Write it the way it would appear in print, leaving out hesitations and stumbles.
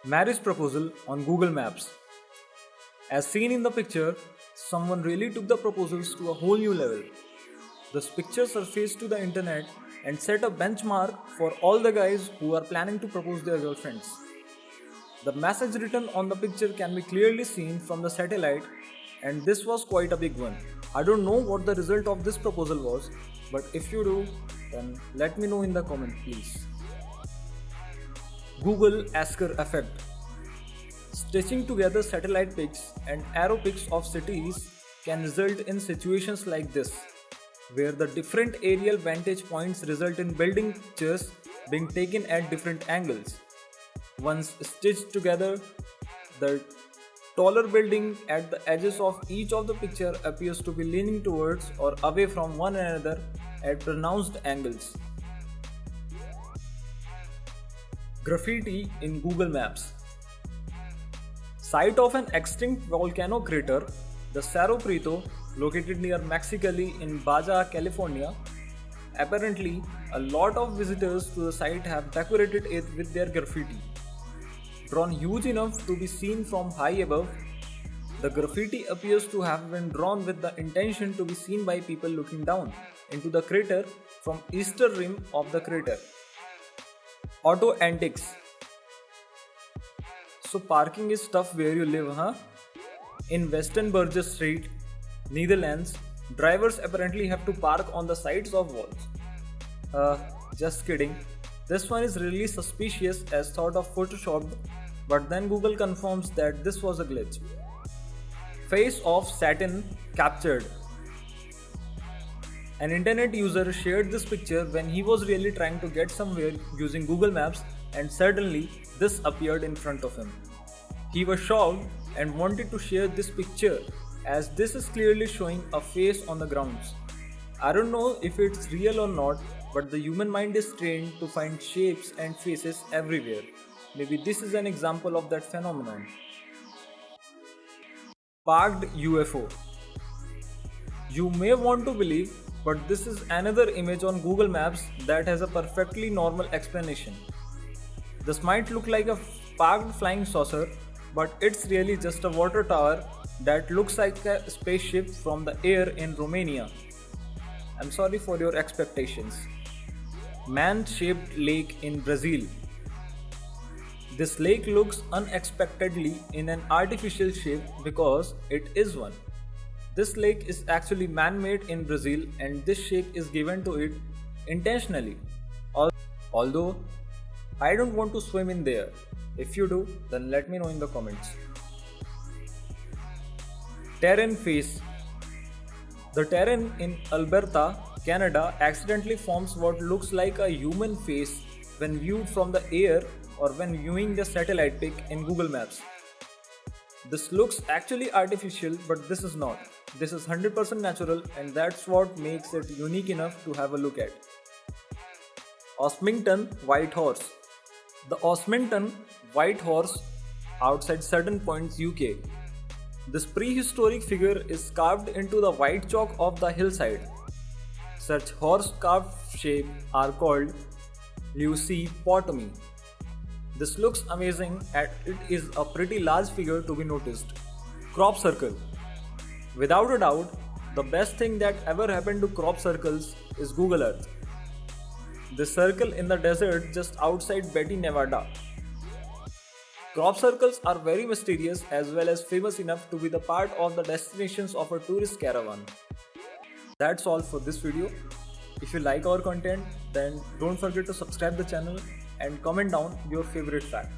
Marriage proposal on Google Maps. As seen in the picture, someone really took the proposals to a whole new level. This picture surfaced to the internet and set a benchmark for all the guys who are planning to propose their girlfriends. The message written on the picture can be clearly seen from the satellite, and this was quite a big one. I don't know what the result of this proposal was, but if you do, then let me know in the comment please. Google Asker effect. Stitching together satellite pics and aero pics of cities can result in situations like this, where the different aerial vantage points result in building pictures being taken at different angles. Once stitched together, the taller building at the edges of each of the picture appears to be leaning towards or away from one another at pronounced angles. Graffiti in Google Maps. Site of an extinct volcano crater, the Cerro Prieto, located near Mexicali in Baja California. Apparently, a lot of visitors to the site have decorated it with their graffiti. Drawn huge enough to be seen from high above, the graffiti appears to have been drawn with the intention to be seen by people looking down into the crater from eastern rim of the crater. Auto antics. So parking is tough where you live, huh? In Western Burgess Street, Netherlands, drivers apparently have to park on the sides of walls. Just kidding. This one is really suspicious as sort of photoshopped, but then Google confirms that this was a glitch. Face of Saturn captured. An internet user shared this picture when he was really trying to get somewhere using Google Maps, and suddenly this appeared in front of him. He was shocked and wanted to share this picture as this is clearly showing a face on the grounds. I don't know if it's real or not, but the human mind is trained to find shapes and faces everywhere. Maybe this is an example of that phenomenon. Parked UFO. You may want to believe, but this is another image on Google Maps that has a perfectly normal explanation. This might look like a parked flying saucer, but it's really just a water tower that looks like a spaceship from the air in Romania. I'm sorry for your expectations. Man-shaped lake in Brazil. This lake looks unexpectedly in an artificial shape because it is one. This lake is actually man-made in Brazil, and this shape is given to it intentionally. Although I don't want to swim in there. If you do, then let me know in the comments. Terran face. The terrain in Alberta, Canada accidentally forms what looks like a human face when viewed from the air or when viewing the satellite pic in Google Maps. This looks actually artificial, but this is not. This is 100% natural, and that's what makes it unique enough to have a look at. Osmington White Horse. The Osmington White Horse outside Certain Points, UK. This prehistoric figure is carved into the white chalk of the hillside. Such horse-carved shapes are called leucopotomy. This looks amazing and it is a pretty large figure to be noticed. Crop circle. Without a doubt, the best thing that ever happened to crop circles is Google Earth. This circle in the desert just outside Betty, Nevada. Crop circles are very mysterious as well as famous enough to be the part of the destinations of a tourist caravan. That's all for this video. If you like our content, then don't forget to subscribe the channel and comment down your favorite fact.